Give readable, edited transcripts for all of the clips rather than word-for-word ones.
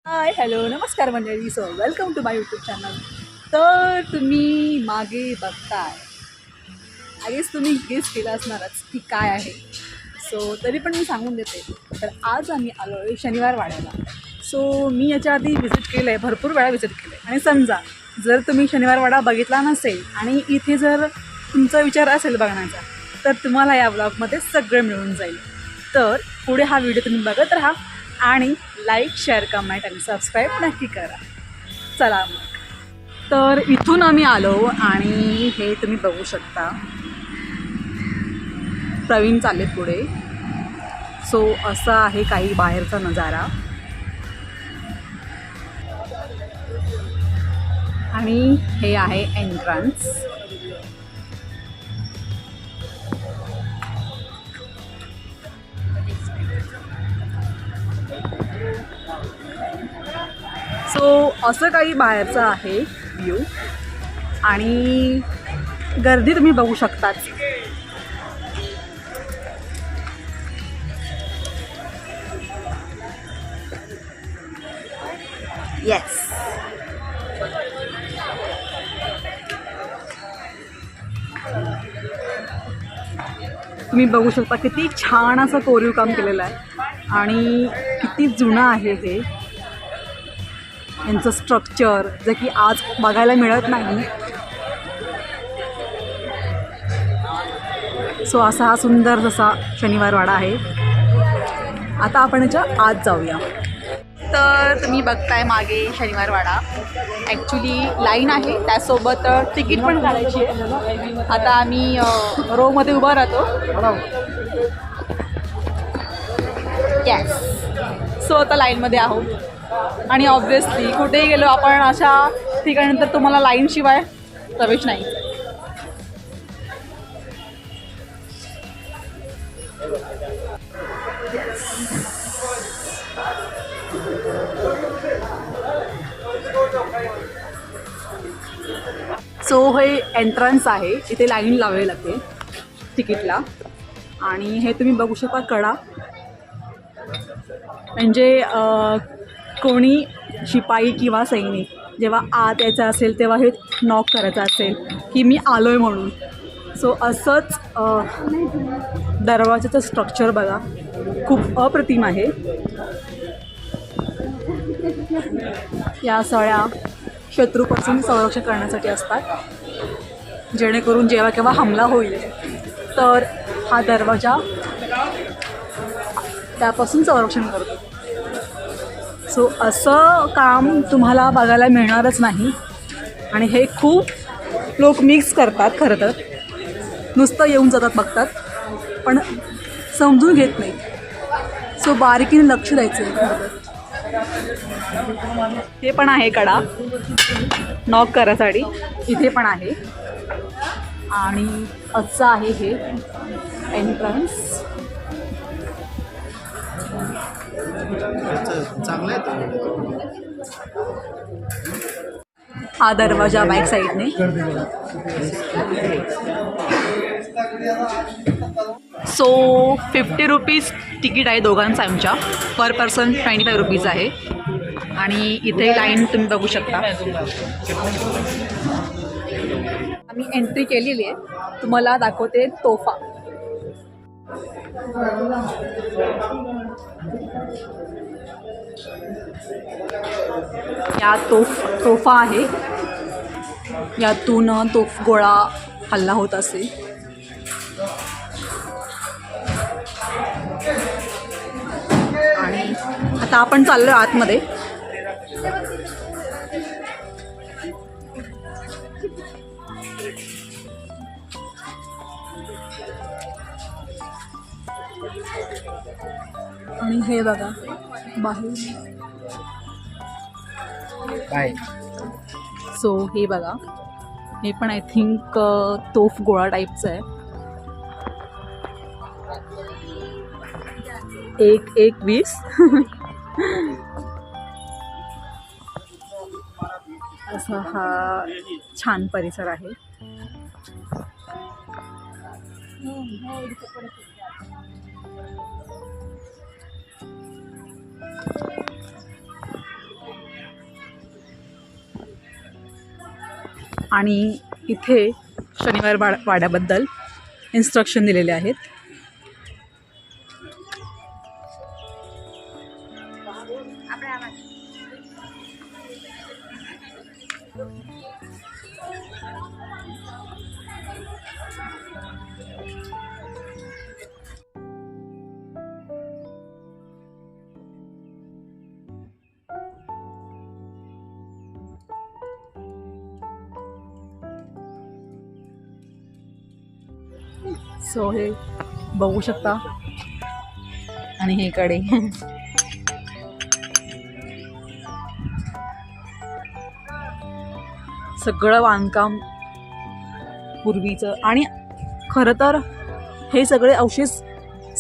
हाय hello नमस्कार मंडळी. So welcome to my YouTube channel. तर तुम्ही मागे बघताय, आधीच तुम्ही गेस केलं असणारच की काय आहे. सो तरी पण मी सांगून देते. तर आज आम्ही आलो आहे शनिवार वाड्याला. सो मी याच्या आधी व्हिजिट केलं आहे, भरपूर वेळा व्हिजिट केलं आहे. आणि समजा जर तुम्ही शनिवार वाडा बघितला नसेल आणि इथे जर तुमचा विचार असेल बघण्याचा, तर तुम्हाला या ब्लॉगमध्ये सगळं मिळून जाईल. तर पुढे हा व्हिडिओ तुम्ही बघत राहा आणि लाईक, शेअर, कमेंट आणि सबस्क्राईब नक्की करा. चला मग. तर इथून आम्ही आलो आणि हे तुम्ही बघू शकता, प्रवीण चालले पुढे. सो असा आहे काही बाहेरचा नजारा. आणि हे आहे एंट्रन्स. सो असं काही बाहेरचं आहे व्ह्यू. आणि गर्दी तुम्ही बघू शकताच. येस, तुम्ही बघू शकता किती छान असं कोरीव काम केलेलं आहे आणि किती जुनं आहे हे. यांचं स्ट्रक्चर जे की आज बघायला मिळत नाही. सो असा हा सुंदर जसा शनिवार वाडा आहे. आता आपण याच्या आत जाऊया. तर तुम्ही बघताय मागे शनिवार वाडा. ॲक्च्युली लाईन आहे, त्यासोबत तिकीट पण काढायची आहे. आता आम्ही रोमध्ये उभा राहतो. यस, सो आता लाईनमध्ये आहोत. आणि ऑब्व्हियसली कुठेही गेलो आपण अशा ठिकाणी तर तुम्हाला लाईनशिवाय प्रवेश नाही. सो हे एंट्रन्स आहे. इथे लाईन लावावी लागते तिकीटला. आणि हे तुम्ही बघू शकता कडा, म्हणजे कोणी शिपाई किंवा सैनिक जेव्हा आत यायचं असेल तेव्हा हे नॉक करायचं असेल की मी आलो आहे म्हणून. सो असंच दरवाजाचं स्ट्रक्चर बघा, खूप अप्रतिम आहे. या सळ्या शत्रूपासून संरक्षण करण्यासाठी असतात, जेणेकरून जेव्हा केव्हा हमला होईल तर हा दरवाजा त्यापासून संरक्षण करतो. सो असं काम तुम्हाला बघायला मिळणारच नाही. आणि हे खूप लोक मिक्स करतात. खरं तर नुसतं येऊन जातात, बघतात, पण समजून घेत नाही. सो बारीकीने लक्ष द्यायचं आहे खरं तर. हे पण आहे कडा नॉक करायसाठी, इथे पण आहे. आणि असं आहे हे एंट्रन्स. हा दरवाजा बॅक साईडने. सो 50 रुपीज तिकीट आहे दोघांचं आमच्या. पर पर्सन 25 रुपीज आहे. आणि इथे लाईन तुम्ही बघू शकता. आम्ही एंट्री केलेली आहे. तुम्हाला दाखवते तोफा. या तोफा आहे. यातून तोफ गोळा हल्ला होत असेल. आणि आता आपण चाललो आतमध्ये. आणि हे बघा बाहेर काय. सो हे बघा, हे पण आय थिंक तोफ गोळा टाईपचं आहे. 1-1-20 असा हा छान परिसर आहे. आणि इथे शनिवार वाड्याबद्दल इन्स्ट्रक्शन दिलेले आहेत. सो हे बघू शकता आणि हे कडे सगळं बांधकाम पूर्वीचं. आणि खरं तर हे सगळे अवशेष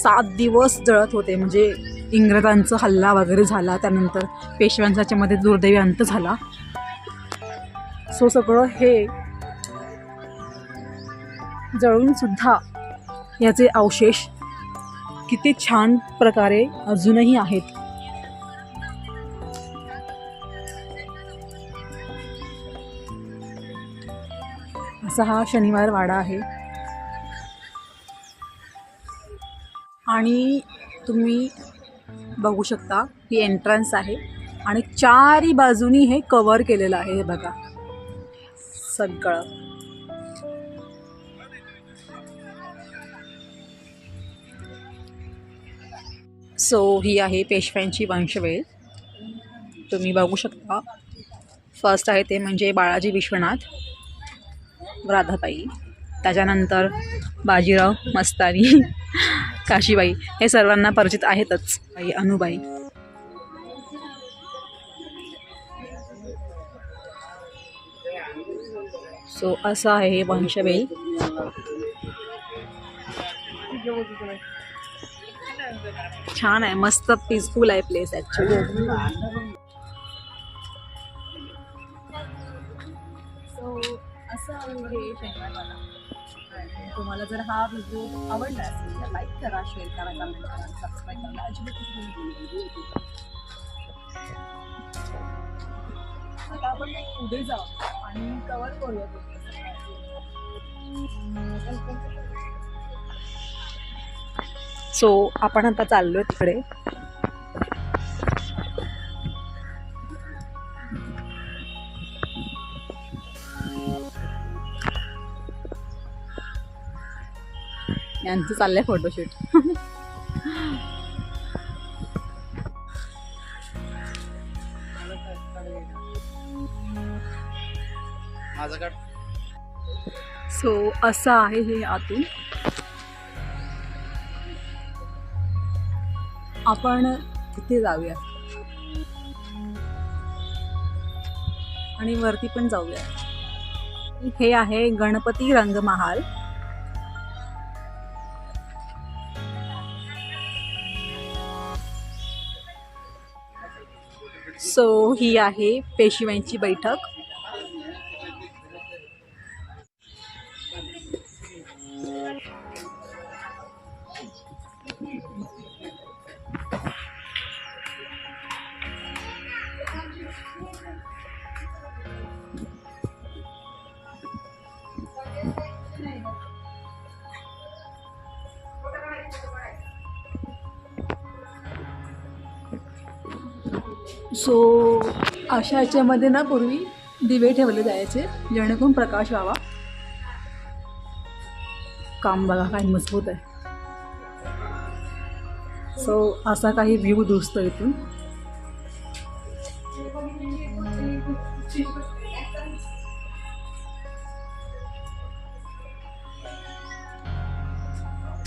7 दिवस जळत होते. म्हणजे इंग्रजांचा हल्ला वगैरे झाला, त्यानंतर पेशव्यांच्या मध्ये दुर्दैवी अंत झाला. सो सगळं हे जळून सुद्धा याचे अवशेष किती छान प्रकारे अजूनही आहेत. असा हा शनिवार वाडा आहे. आणि तुम्ही बघू शकता ही एंट्रन्स आहे आणि चारही बाजूनी हे कव्हर केलेलं आहे. हे बघा सगळं. सो ही आहे पेशव्यांची वंशवेल. तुम्ही बघू शकता. फर्स्ट आहे ते म्हणजे बाळाजी विश्वनाथ, राधाबाई, त्याच्यानंतर बाजीराव मस्तानी, काशीबाई, हे सर्वांना परिचित आहेतच. अनुबाई. सो असं आहे हे वंशवेल. छान आहे, मस्त पीसफुल आहे प्लेस ॲक्च्युली. सो असं आहे हे शनिवारवाडा. तुम्हाला जर हा व्हिडिओ आवडला असेल तर लाईक करा, शेअर करा, कमेंट करा, सबस्क्राईब करा अजिबात. आता आपण पुढे जाऊ आणि कवर करूया. सो आपण आता चाललोय तिकडे. यांचं चाललंय फोटोशूट. सो असं आहे हे आतून. आपण तिथे जाऊया आणि वरती पण जाऊया. हे आहे गणपती रंगमहाल. सो ही आहे पेशव्यांची बैठक. सो अशा ह्याच्यामध्ये ना पूर्वी दिवे ठेवले जायचे जेणेकरून प्रकाश व्हावा. काम बघा काय मजबूत आहे. सो असा काही व्ह्यू दिसतो इथून.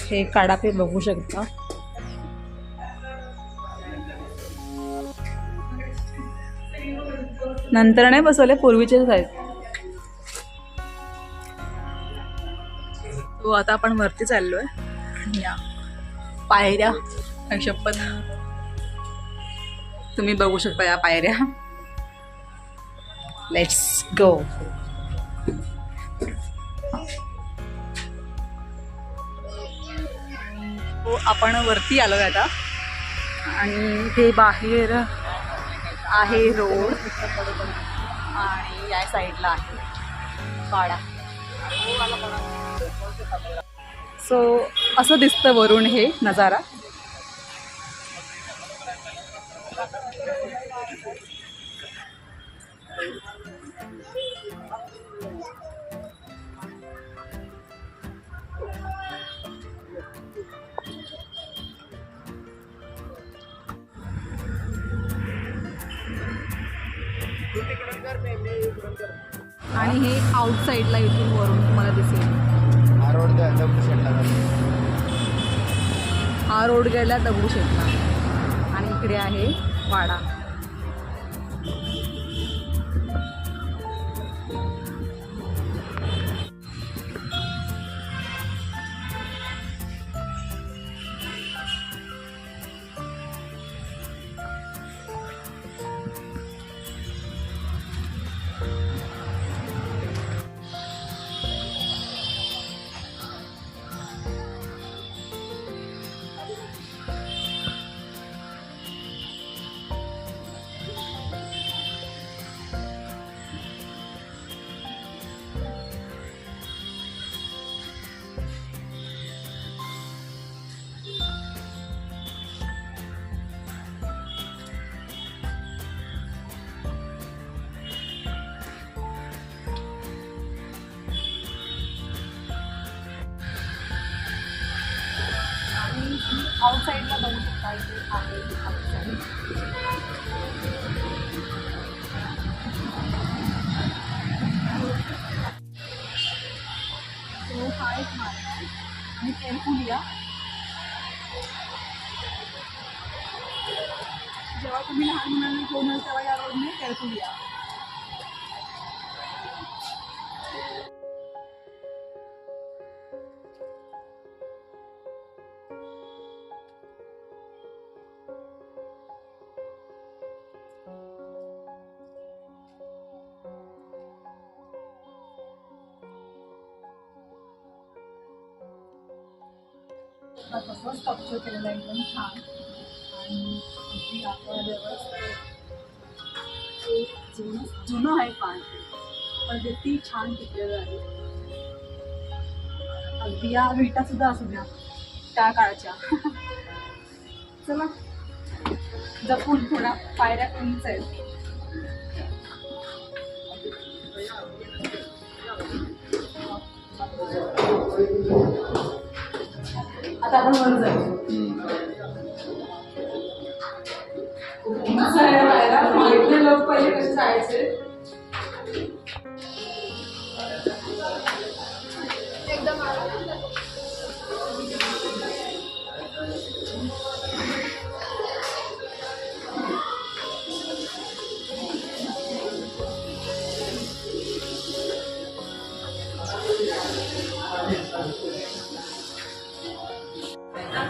हे काडापे बघू शकता. नंतर नाही बसवले, पूर्वीचेच आहेत. तो आता आपण वरती चाललोय. या पायऱ्या शपथ तुम्ही बघू शकता या पायऱ्या. Let's go. आपण वरती आलोय आता आणि हे बाहेर आहे रोड आणि या साईडला आहे वाडा. सो असं दिसतं वरून हे नजारा. आणि हे आउटसाईडला इथून वरून तुम्हाला दिसेल. हा रोड गेला दगडूशेठला आणि इकडे आहे वाडा. आउटसाईडला बघू शकता इथे आहे आउटसाईड. तो हा एक मार्ग आहे आणि केरफुली या. जेव्हा तुम्ही लहान मुलांना घेऊन येईल तेव्हा या रोडने केरफुली या. तसं स्ट्रक्चर केलेलं आहे एकदम छान. आणि अगदी आपण जुनं आहे पान पण किती छान टिकलेलं आहे. अगदी या विटा सुद्धा असू द्या त्या काळाच्या. चला जपून थोड्या पायऱ्या उंच आहेत. आता आपण वर जायचं. इथले लोक पहिले कसे जायचे. एकदम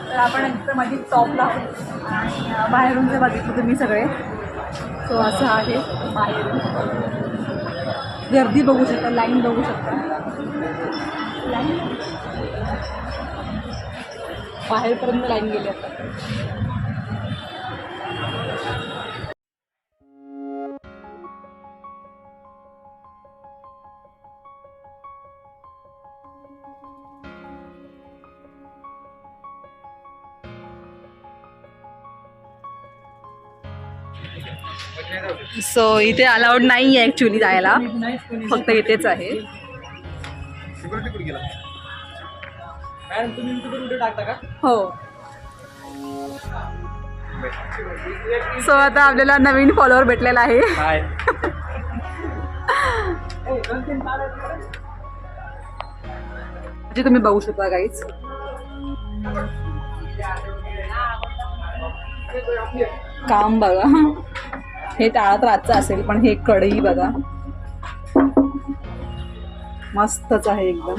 तर आपण एकदम माझी टॉपला आणि बाहेरून जे बघितलं तुम्ही सगळे. सो असं आहे बाहेरून. गर्दी बघू शकता, लाईन बघू शकता. लाईन बाहेरपर्यंत लाईन गेली आता. सो इथे अलाउड नाही आहे ॲक्च्युली जायला, फक्त इथेच आहे. हो. सो आता आपल्याला नवीन फॉलोअर भेटलेला आहे. जे तुम्ही बघू शकता गाईज. काम बघा. हे टाळात रातचं असेल पण हे कढई बघा मस्तच आहे एकदम.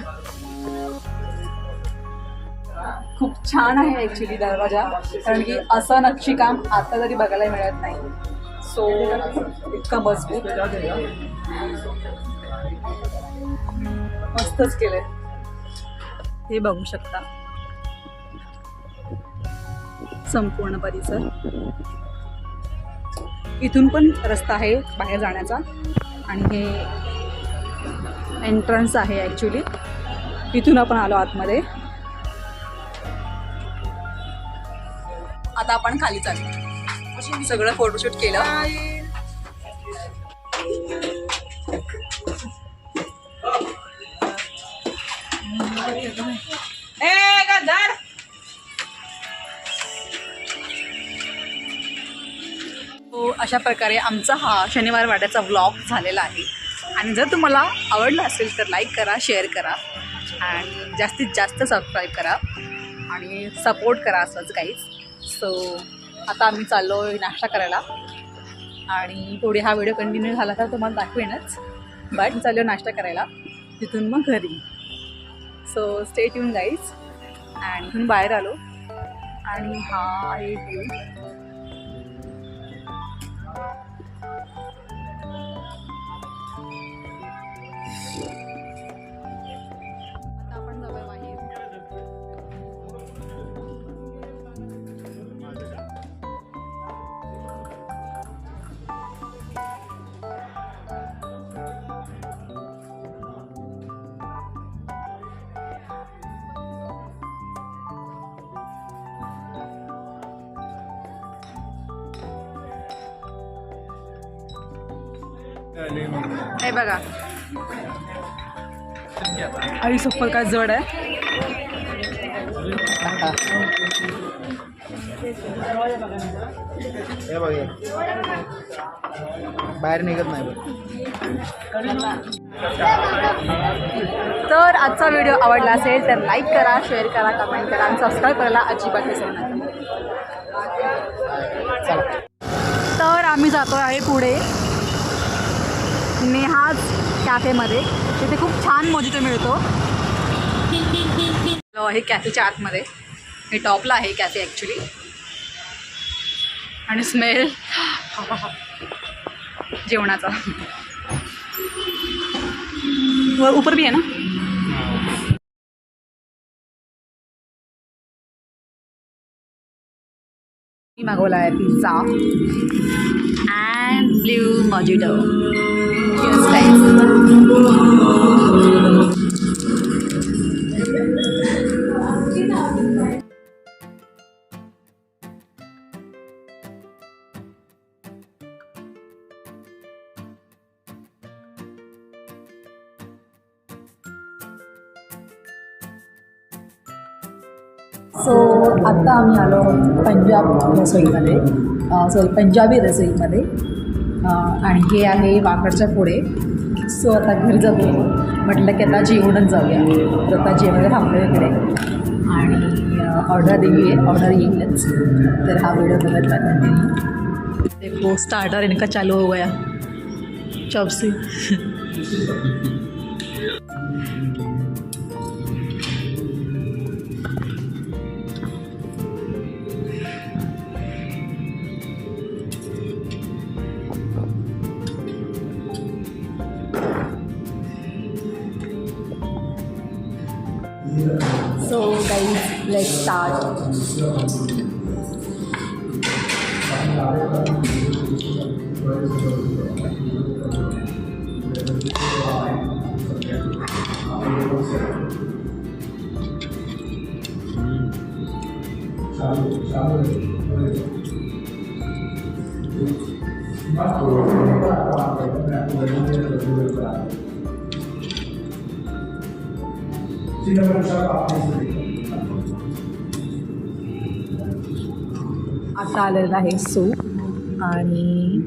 खूप छान आहे ॲक्च्युली दरवाजा, कारण की असं नक्षीकाम आता तरी बघायला मिळत नाही. सो इतका मजबूत मस्तच केलंय. हे बघू शकता संपूर्ण परिसर. इथून पण रस्ता आहे बाहेर जाण्याचा आणि हे एंट्रन्स आहे ॲक्च्युली. इथून आपण आलो आतमध्ये. आता आपण खाली चाललो. सगळं फोटोशूट केलं. तो अशा प्रकारे आमचा हा शनिवार वाड्याचा व्लॉग झालेला आहे. आणि जर तुम्हाला आवडलं असेल तर लाईक करा, शेअर करा आणि जास्तीत जास्त सबस्क्राईब करा आणि सपोर्ट करा असंच काहीच. सो आता आम्ही चाललो नाश्ता करायला आणि थोडी हा व्हिडिओ कंटिन्यू झाला तर तुम्हाला दाखवेनच. बट चाललो नाश्ता करायला, तिथून मग घरी. So stay tune guys. आणि इथून बाहेर आलो आणि हा आहे व्ह्यू. आता आपण जाऊया बाहेर. हे बघा आई सप्पल काय जड आहे. हे बघ बाहेर निघत नाही. तर आजचा व्हिडिओ आवडला असेल तर लाईक करा, शेअर करा, कमेंट करा आणि सबस्क्राईब करायला अजिबात विसरू नका. तर आम्ही जातो आहे पुढे नेहाज कॅफेमध्ये. तिथे खूप छान मोजितो मिळतो. आहे कॅफेच्या आतमध्ये. हे टॉपला आहे कॅफे ॲक्च्युली. आणि स्मेल जेवणाचा ऊपर भी आहे ना. मी मागवला आहे pizza and blue mojito. So आत्ता आम्ही आलो पंजाब रसोईमध्ये, पंजाबी रसोईमध्ये. आणि हे आहे वाकडच्या पुढे. सो आता घरी जातो. म्हटलं की आता जेवणच जाऊया. तर आता जेवायला थांबलो इकडे आणि ऑर्डर देऊया. ऑर्डर येईलच. तर हा व्हिडिओ बघत कंटिन्यू. देखो स्टार्टर इनका चालू हो गया. Chop suey. So guys, let's start. आता आलेलं आहे सूप आणि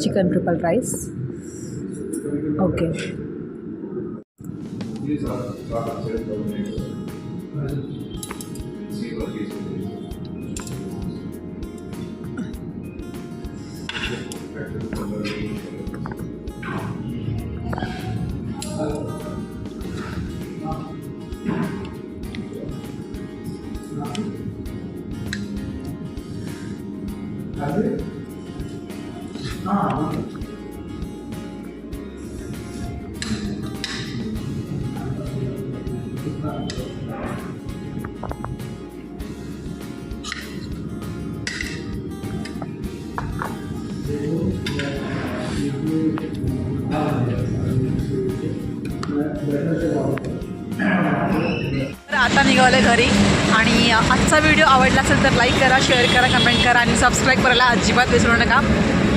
चिकन ट्रिपल राईस. ओके. तर आता निघाले घरी आणि आजचा व्हिडिओ आवडला असेल तर लाईक करा, शेअर करा, कमेंट करा आणि सबस्क्राईब करायला अजिबात विसरू नका.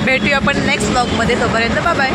भेटूया आपण नेक्स्ट व्लॉगमध्ये. तोपर्यंत बाय बाय.